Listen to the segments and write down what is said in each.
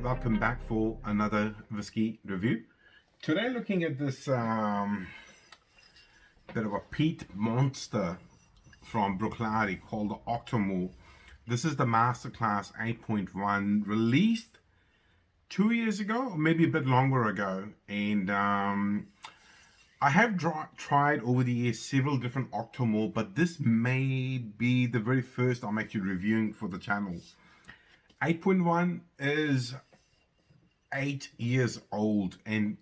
welcome back for another whiskey review. Today looking at this bit of a peat monster from Bruichladdich called the Octomore. This is the Masterclass 8.1, released 2 years ago, or maybe a bit longer ago. And I have tried over the years several different Octomore, but this may be the very first I'm actually reviewing for the channel. 8.1 is 8 years old, and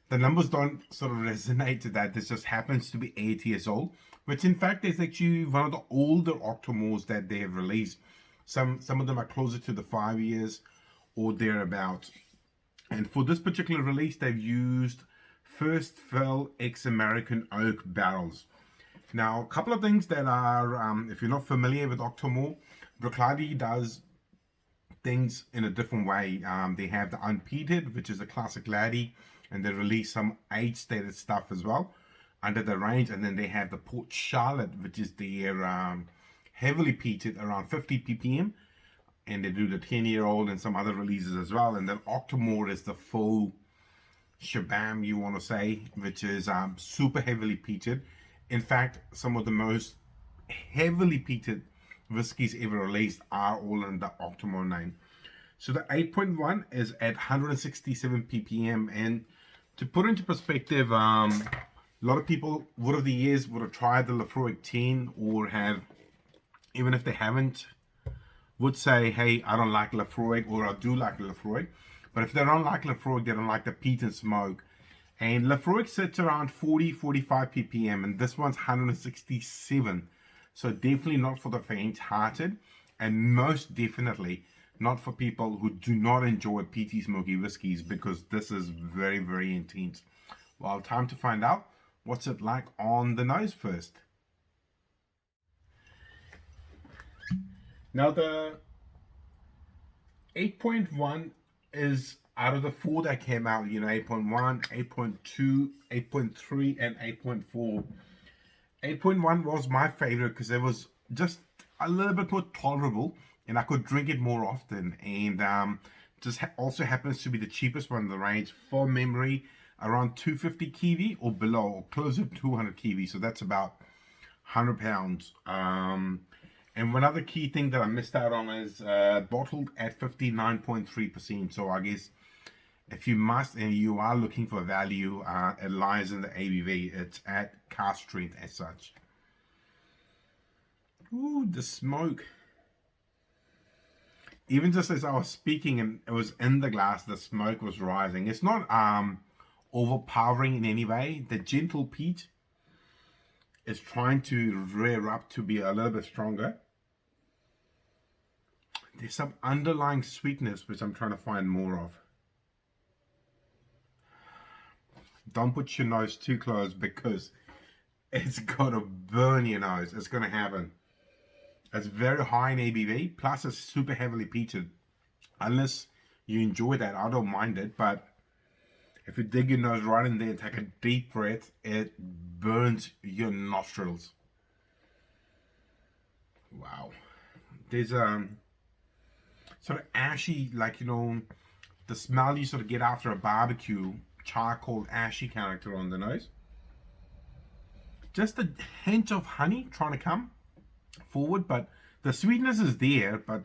the numbers don't sort of resonate to that. This just happens to be 8 years old, which in fact is actually one of the older Octomores that they have released. Some of them are closer to the 5 years or thereabouts. And for this particular release, they've used first fill American Oak barrels. Now, a couple of things that are, if you're not familiar with Octomore, Bruichladdich does things in a different way. They have the unpeated, which is a classic laddie, and they release some age-stated stuff as well under the range. And then they have the Port Charlotte, which is their heavily peated, around 50 ppm, and they do the 10-year-old and some other releases as well. And then Octomore is the full shabam, you want to say, which is super heavily peated. In fact, some of the most heavily peated whiskeys ever released are all under the Octomore name. So the 8.1 is at 167 ppm, and to put into perspective, a lot of people would have the years would have tried the Laphroaig 10, or have, even if they haven't, would say, hey, I don't like Laphroaig, or I do like Laphroaig. But if they don't like Laphroaig, they don't like the peat and smoke. And Laphroaig sits around 40-45 ppm, and this one's 167. So definitely not for the faint-hearted, and most definitely not for people who do not enjoy peaty smoky whiskies, because this is very, very intense. Well, time to find out what's it like on the nose first. Now the 8.1 is out of the four that came out, 8.1, 8.2, 8.3, and 8.4. 8.1 was my favorite because it was just a little bit more tolerable, and I could drink it more often. And just also happens to be the cheapest one in the range. For memory, around 250 kiwi or below, or closer to 200 kiwi. So that's about £100. And one other key thing that I missed out on is bottled at 59.3%. So I guess if you must and you are looking for value, it lies in the ABV. It's at cask strength as such. Ooh, the smoke. Even just as I was speaking and it was in the glass, the smoke was rising. It's not overpowering in any way. The gentle peat is trying to rear up to be a little bit stronger. There's some underlying sweetness which I'm trying to find more of. Don't put your nose too close, because it's gonna burn your nose. It's gonna happen. It's very high in ABV, plus it's super heavily peated. Unless you enjoy that, I don't mind it, but if you dig your nose right in there and take a deep breath, it burns your nostrils. Wow. There's sort of ashy, like, the smell you sort of get after a barbecue, charcoal ashy character on the nose. Just a hint of honey trying to come forward, but the sweetness is there, but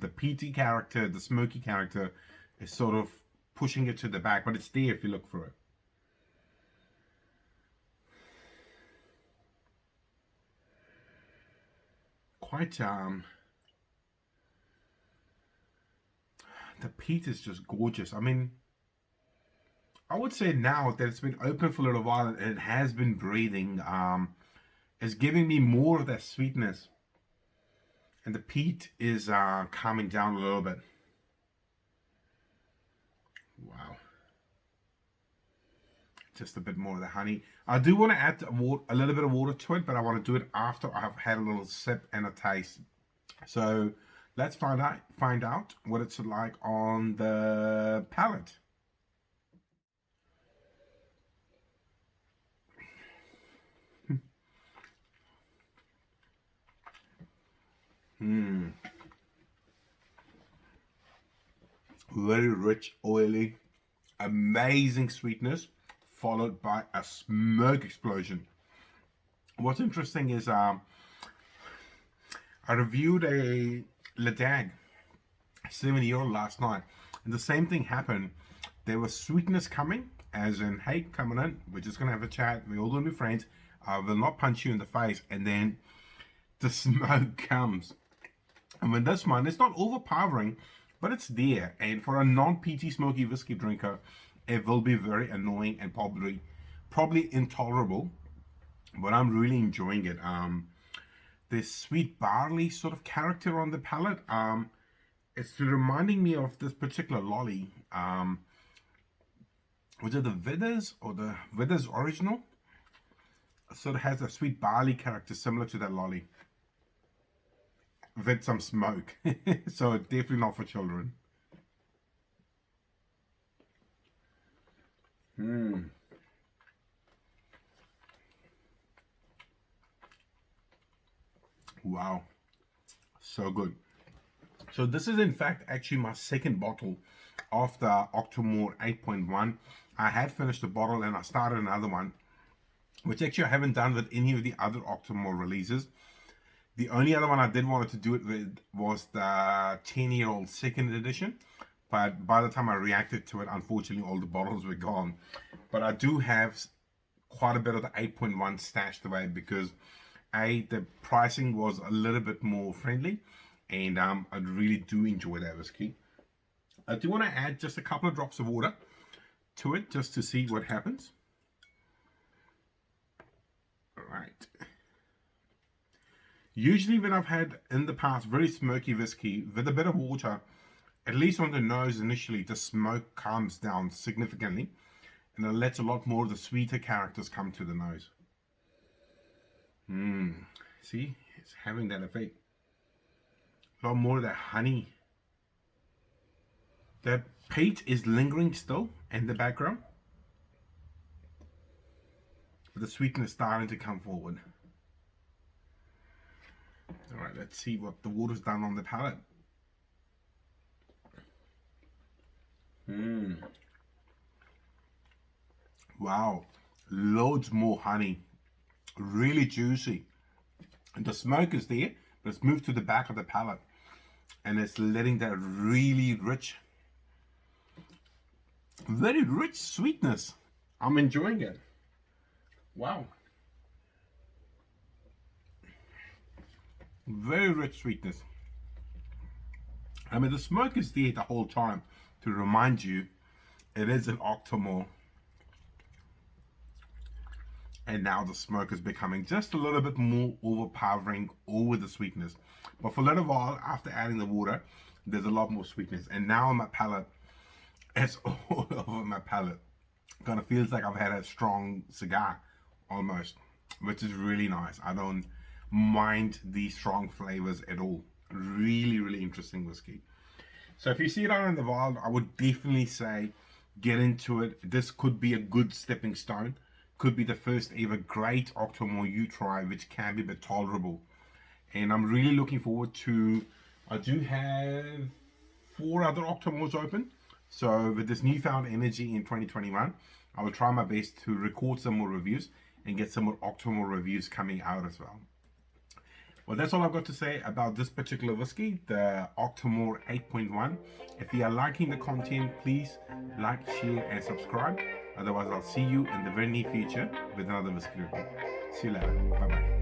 the peaty character, the smoky character is sort of pushing it to the back, but it's there if you look for it. Quite the peat is just gorgeous. I mean, I would say now that it's been open for a little while and it has been breathing, it's giving me more of that sweetness, and the peat is calming down a little bit. Wow. Just a bit more of the honey. I do want to add a little bit of water to it, but I want to do it after I've had a little sip and a taste. So let's find out what it's like on the palate. very rich, oily, amazing sweetness, followed by a smoke explosion. What's interesting is I reviewed a Ladag 7-year-old last night, and the same thing happened. There was sweetness coming, as in, hey, coming in, we're just gonna have a chat, we're all gonna be friends, I will not punch you in the face, and then the smoke comes. And when this one, it's not overpowering, but it's there, and for a non-peaty smoky whiskey drinker, it will be very annoying and probably intolerable, but I'm really enjoying it. This sweet barley sort of character on the palate. It's reminding me of this particular lolly. Was it the Withers or the Withers Original? It sort of has a sweet barley character similar to that lolly, with some smoke. So definitely not for children. Wow, so good. So this is in fact actually my second bottle of the Octomore 8.1. I had finished the bottle and I started another one, which actually I haven't done with any of the other Octomore releases. The only other one I did want to do it with was the 10-year-old second edition, but by the time I reacted to it, unfortunately all the bottles were gone. But I do have quite a bit of the 8.1 stashed away because the pricing was a little bit more friendly, and I really do enjoy that whiskey. I do want to add just a couple of drops of water to it just to see what happens. All right. Usually when I've had in the past very smoky whiskey with a bit of water, at least on the nose initially, the smoke calms down significantly and it lets a lot more of the sweeter characters come to the nose. See, it's having that effect. A lot more of that honey. That peat is lingering still in the background, but the sweetness starting to come forward. All right, let's see what the water's done on the palate. Wow, loads more honey, really juicy. And the smoke is there, but it's moved to the back of the palate, and it's letting that really rich, very rich sweetness. I'm enjoying it. Wow. Very rich sweetness. I mean, the smoke is there the whole time to remind you it is an Octomore. And now the smoke is becoming just a little bit more overpowering over the sweetness. But for a little while, after adding the water, there's a lot more sweetness. And now on my palate, it's all over my palate. Kind of feels like I've had a strong cigar almost, which is really nice. I don't mind these strong flavors at all. Really, really interesting whiskey. So if you see it out in the wild, I would definitely say get into it. This could be a good stepping stone. Could be the first ever great Octomore you try, which can be a bit tolerable. And I'm really looking forward to, I do have 4 other Octomores open. So with this newfound energy in 2021, I will try my best to record some more reviews and get some more Octomore reviews coming out as well. Well, that's all I've got to say about this particular whiskey, the Octomore 8.1. If you are liking the content, please like, share, and subscribe. Otherwise, I'll see you in the very near future with another whiskey review. See you later. Bye-bye.